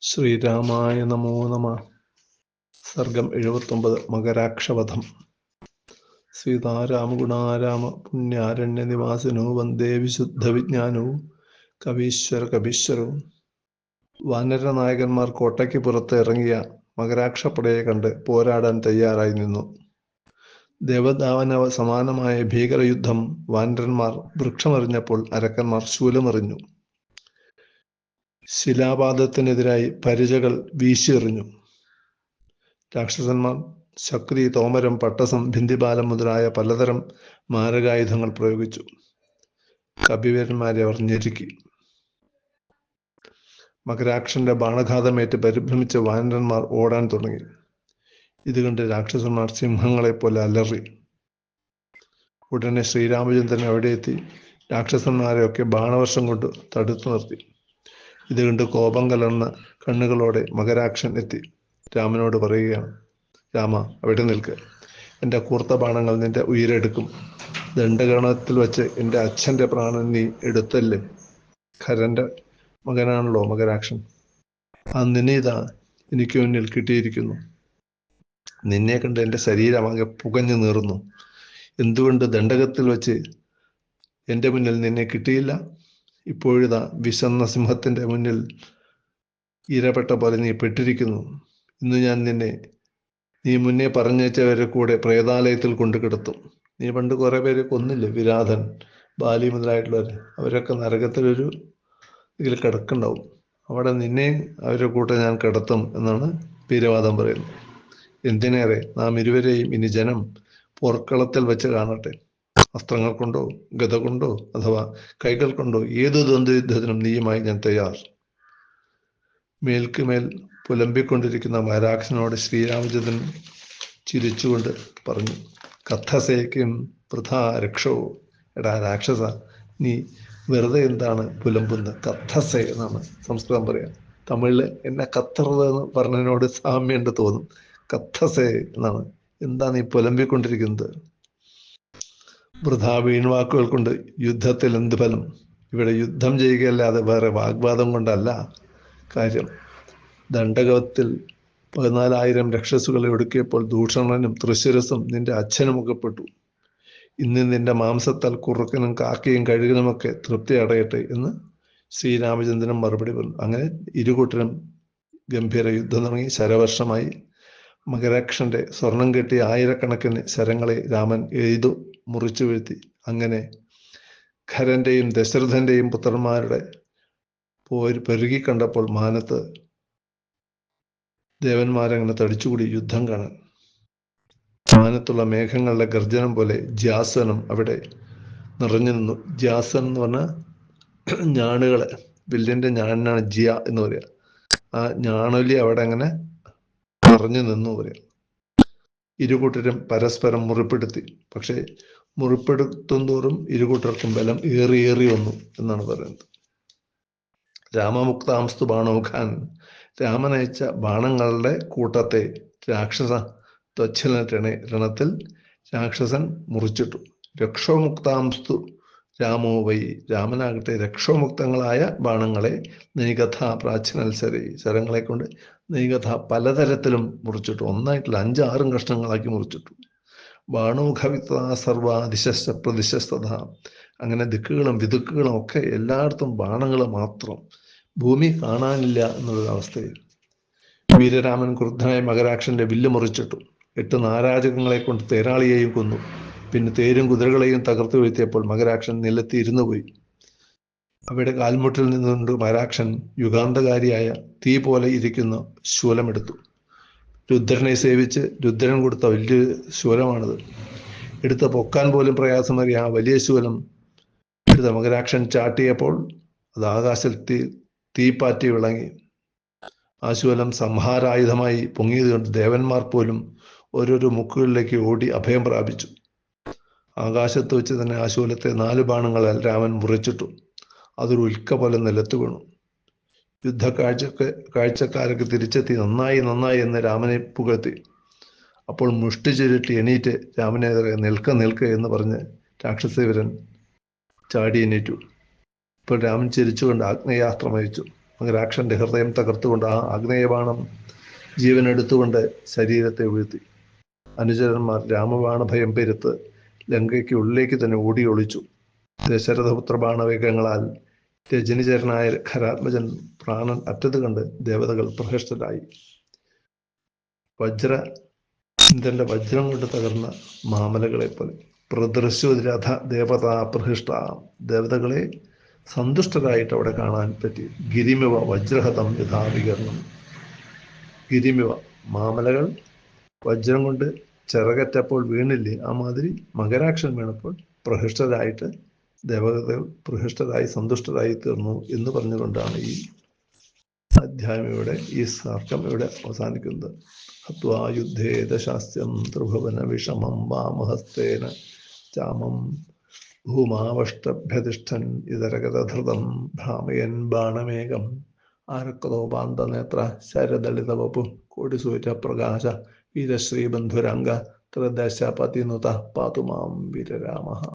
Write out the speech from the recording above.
ശ്രീരാമായ നമോ നമ. സർഗം 79. മകരാക്ഷവധം. സീതാരാമഗുണാരാമ പുണ്യാരണ്യനിവാസിനോ വന്ദേ വിശുദ്ധ വിജ്ഞാനവും കവീശ്വരവും. വാനരനായകന്മാർ കോട്ടയ്ക്ക് പുറത്ത് ഇറങ്ങിയ മകരാക്ഷപ്പടയെ കണ്ട് പോരാടാൻ തയ്യാറായി നിന്നു. ദേവദാനവ സമാനമായ ഭീകരയുദ്ധം. വാനരന്മാർ വൃക്ഷമെറിഞ്ഞപ്പോൾ അരക്കന്മാർ ശൂലമെറിഞ്ഞു. ശിലാപാദത്തിനെതിരായി പരിചകൾ വീശിയെറിഞ്ഞു. രാക്ഷസന്മാർ ശക്തി, തോമരം, പട്ടസം, ഭിന്ദിപാലം മുതലായ പലതരം മാരകായുധങ്ങൾ പ്രയോഗിച്ചു. കപിവീരന്മാരെ അവർ ഞെരുക്കി. മകരാക്ഷന്റെ ബാണഘാതമേറ്റ് പരിഭ്രമിച്ച വാനരന്മാർ ഓടാൻ തുടങ്ങി. ഇത് കണ്ട് രാക്ഷസന്മാർ സിംഹങ്ങളെപ്പോലെ അലറി. ഉടനെ ശ്രീരാമചന്ദ്രൻ അവിടെ എത്തി രാക്ഷസന്മാരെയൊക്കെ ബാണവർഷം കൊണ്ട് തടുത്തു നിർത്തി. ഇത് കണ്ട് കോപം കലർന്ന കണ്ണുകളോടെ മകരാക്ഷൻ എത്തി രാമനോട് പറയുകയാണ്: രാമ, അവിടെ നിൽക്ക്. എൻ്റെ കൂർത്ത ബാണങ്ങൾ നിന്റെ ഉയിരെടുക്കും. ദണ്ഡകരണത്തിൽ വച്ച് എൻ്റെ അച്ഛൻ്റെ പ്രാണൻ നീ എടുത്തല്ലേ? ഖരന്റെ മകനാണല്ലോ മകരാക്ഷൻ. ആ നിന്നിതാ എനിക്ക് മുന്നിൽ കിട്ടിയിരിക്കുന്നു. നിന്നെ കണ്ട് എൻ്റെ ശരീരമാകെ പുകഞ്ഞു നീറുന്നു. എന്തുകൊണ്ട് ദണ്ഡകത്തിൽ വച്ച് എൻ്റെ മുന്നിൽ നിന്നെ കിട്ടിയില്ല? ഇപ്പോഴിതാ വിശന്ന സിംഹത്തിൻ്റെ മുന്നിൽ ഇരപ്പെട്ട പോലെ നീ പെട്ടിരിക്കുന്നു. ഇന്ന് ഞാൻ നീ മുന്നേ പറഞ്ഞയച്ചവരെ കൂടെ പ്രേതാലയത്തിൽ കൊണ്ടു കിടത്തും. നീ പണ്ട് കുറെ പേരെ കൊന്നില്ലേ? വിരാധൻ, ബാലി മുതലായിട്ടുള്ളവർ. അവരൊക്കെ നരകത്തിലൊരു ഇതിൽ കിടക്കുന്നുണ്ടാവും. അവിടെ നിന്നെ അവരെ കൂടെ ഞാൻ കിടത്തും എന്നാണ് വീരവാദം പറയുന്നത്. എന്തിനേറെ, നാം ഇരുവരെയും ഇനി ജനം പോർക്കളത്തിൽ വെച്ച് കാണട്ടെ. അസ്ത്രങ്ങൾ കൊണ്ടോ ഗത കൊണ്ടോ അഥവാ കൈകൾ കൊണ്ടോ ഏത് ദ്വന്ദ്വയുദ്ധത്തിനും നീയുമായി ഞാൻ തയ്യാർ. മേൽക്കുമേൽ പുലമ്പിക്കൊണ്ടിരിക്കുന്ന മകരാക്ഷനോട് ശ്രീരാമചന്ദ്രൻ ചിരിച്ചുകൊണ്ട് പറഞ്ഞു: കഥസേക്കും വൃഥാ രക്ഷോ. എടാ രാക്ഷസ, നീ വെറുതെ എന്താണ് പുലമ്പുന്നത്? കഥസേ എന്നാണ് സംസ്കൃതം പറയാം. തമിഴില് എന്നെ കത്തറുത് എന്ന് പറഞ്ഞതിനോട് സാമ്യമുണ്ട് തോന്നും. കഥസേ എന്നാണ്. എന്താ നീ പുലമ്പിക്കൊണ്ടിരിക്കുന്നത്? വൃഥാ വീൺവാക്കുകൾ കൊണ്ട് യുദ്ധത്തിൽ എന്ത് ഫലം? ഇവിടെ യുദ്ധം ചെയ്യുകയല്ലാതെ വേറെ വാഗ്വാദം കൊണ്ടല്ല കാര്യം. ദണ്ഡകത്തിൽ 14,000 രക്ഷസുകളെ ഒടുക്കിയപ്പോൾ ദൂഷണനും തൃശിരസും നിന്റെ അച്ഛനുമൊക്കെ പെട്ടു. ഇന്ന് നിന്റെ മാംസത്താൽ കുറുക്കനും കാക്കയും കഴുകനുമൊക്കെ തൃപ്തി അടയട്ടെ എന്ന് ശ്രീരാമചന്ദ്രൻ മറുപടി പറഞ്ഞു. അങ്ങനെ ഇരുകൂട്ടരും ഗംഭീര യുദ്ധം തുടങ്ങി. ശരവർഷമായി. മകരാക്ഷന്റെ സ്വർണം കെട്ടി ആയിരക്കണക്കിന് ശരങ്ങളെ രാമൻ എയ്തു മുറിച്ചു വീഴ്ത്തി. അങ്ങനെ ഖരന്റെയും ദശരഥന്റെയും പുത്രന്മാരുടെ പെരുകി കണ്ടപ്പോൾ മാനത്ത് ദേവന്മാരങ്ങനെ തടിച്ചുകൂടി യുദ്ധം കാണാൻ. മാനത്തുള്ള മേഘങ്ങളുടെ ഗർജനം പോലെ ജ്യാസനം അവിടെ നിറഞ്ഞു നിന്നു. ജ്യാസൻ എന്ന് പറഞ്ഞാൽ ഞാണുകളെ, വില്ലിന്റെ ഞാണിനാണ് ജിയ എന്ന് പറയുക. ആ ഞാണൊലി അവിടെ അങ്ങനെ നിറഞ്ഞു നിന്നു പറയാം. ഇരുകൂട്ടരും പരസ്പരം മുറിപ്പെടുത്തി. പക്ഷേ മുറിപ്പെടുത്തും തോറും ഇരുകൂട്ടർക്കും ബലം ഏറി വന്നു എന്നാണ് പറയുന്നത്. രാമമുക്താംസ്തു ബാണോഖാൻ. രാമനയച്ച ബാണങ്ങളുടെ കൂട്ടത്തെ രാക്ഷസ ത്വച്ഛലരണത്തിൽ രാക്ഷസൻ മുറിച്ചിട്ടു. രക്ഷോമുക്താംസ്തു രാമോ വൈ. രാമനാകട്ടെ രക്ഷോമുക്തങ്ങളായ ബാണങ്ങളെ നൈകഥ പ്രാചീനത്സരി. ശരങ്ങളെ കൊണ്ട് നൈകഥ പലതരത്തിലും മുറിച്ചിട്ടു. ഒന്നായിട്ടില്ല, 5-6 കഷ്ണങ്ങളാക്കി മുറിച്ചിട്ടു. ബാണോഖവിത്ത സർവാദിശ പ്രതിശസ്തത. അങ്ങനെ ദിക്കുകളും വിതുക്കുകളും ഒക്കെ എല്ലായിടത്തും ബാണങ്ങൾ മാത്രം. ഭൂമി കാണാനില്ല എന്നുള്ള അവസ്ഥയിൽ വീരരാമൻ ക്രുദ്ധനായ മകരാക്ഷന്റെ വില്ല് മുറിച്ചിട്ടു. 8 നാരാജകങ്ങളെ കൊണ്ട് തേരാളിയെയും കൊന്നു. പിന്നെ തേരും കുതിരകളെയും തകർത്തു വീഴ്ത്തിയപ്പോൾ മകരാക്ഷൻ നിലത്തി ഇരുന്നു പോയി. അവിടെ കാൽമുട്ടിൽ നിന്നുകൊണ്ട് മകരാക്ഷൻ യുഗാന്തകാരിയായ തീ പോലെ ഇരിക്കുന്ന ശൂലമെടുത്തു. രുദ്രനെ സേവിച്ച് രുദ്രൻ കൊടുത്ത വലിയ ശൂലമാണത്. എടുത്ത് പൊക്കാൻ പോലും പ്രയാസമേറിയ ആ വലിയ ശൂലം എടുത്ത മകരാക്ഷൻ ചാട്ടിയപ്പോൾ അത് ആകാശത്തിൽ തീപ്പാറ്റി വിളങ്ങി. ആ ശൂലം സംഹാരായുധമായി പൊങ്ങിയത് കൊണ്ട് ദേവന്മാർ പോലും ഓരോരോ മുക്കുകളിലേക്ക് ഓടി അഭയം പ്രാപിച്ചു. ആകാശത്ത് വെച്ച് തന്നെ ആ ശൂലത്തെ 4 ബാണങ്ങളാൽ രാമൻ മുറിച്ചിട്ടു. അതൊരു ഉൽക്ക പോലെ നിലത്ത് വീണു. കാഴ്ചക്കാരൊക്കെ തിരിച്ചെത്തി നന്നായി എന്ന് രാമനെ പുകഴ്ത്തി. അപ്പോൾ മുഷ്ടി ചുരുട്ടി എണീറ്റ് രാമനെതിരെ നിൽക്ക എന്ന് പറഞ്ഞ് രാക്ഷസവീരൻ ചാടി എണീറ്റു. ഇപ്പോൾ രാമൻ ചിരിച്ചുകൊണ്ട് ആഗ്നേയാസ്ത്രം അയച്ചു. മകരാക്ഷന്റെ ഹൃദയം തകർത്തുകൊണ്ട് ആ ആഗ്നേയബാണം ജീവനെടുത്തുകൊണ്ട് ശരീരത്തെ വീഴ്ത്തി. അനുചരന്മാർ രാമബാണഭയം പെരുത്ത് ലങ്കയ്ക്ക് ഉള്ളിലേക്ക് തന്നെ ഓടി ഒളിച്ചു. ദശരഥപുത്ര ബാണവേഗങ്ങളാൽ രജനിചരനായ ഖരാത്മജൻ പ്രാണൻ അറ്റത് കണ്ട് ദേവതകൾ പ്രഹൃഷ്ടരായി. ഇന്ദ്രന്റെ വജ്രം കൊണ്ട് തകർന്ന മാമലകളെ പോലെ പ്രദർശോരഥ ദേവതാ പ്രഹൃഷ്ട, ദേവതകളെ സന്തുഷ്ടരായിട്ട് അവിടെ കാണാൻ പറ്റി. ഗിരിമിവ വജ്രഹതം യഥാവികരണം. ഗിരിമിവ, മാമലകൾ വജ്രം കൊണ്ട് ചിറകറ്റപ്പോൾ വീണില്ലേ, ആ മാതിരി മകരാക്ഷൻ വീണപ്പോൾ പ്രഹൃഷ്ടരായിട്ട് ദേവതകൾ പ്രഹൃഷ്ടരായി സന്തുഷ്ടരായി തീർന്നു എന്ന് പറഞ്ഞുകൊണ്ടാണ് ഈ അധ്യായം ഇവിടെ, ഈ സർക്കം ഇവിടെ അവസാനിക്കുന്നത്. ഹത്വാ യുദ്ധേ ദശാസ്യം ത്രിഭുവന വിഷമം വാമഹസ്തേന ചാമം ഭൂമാവഷ്ടഭ്യതിഷ്ഠൻ ഇതരഗതധൃതം ഭ്രാമയൻ ബാണമേകം ആരക്രോപാന്തനേത്ര ശരദളിതവപു കോടിസൂര്യപ്രകാശ വീരശ്രീബന്ധുരംഗ ത്രദശപതിനുത പാതു മാം വീരരാമഃ.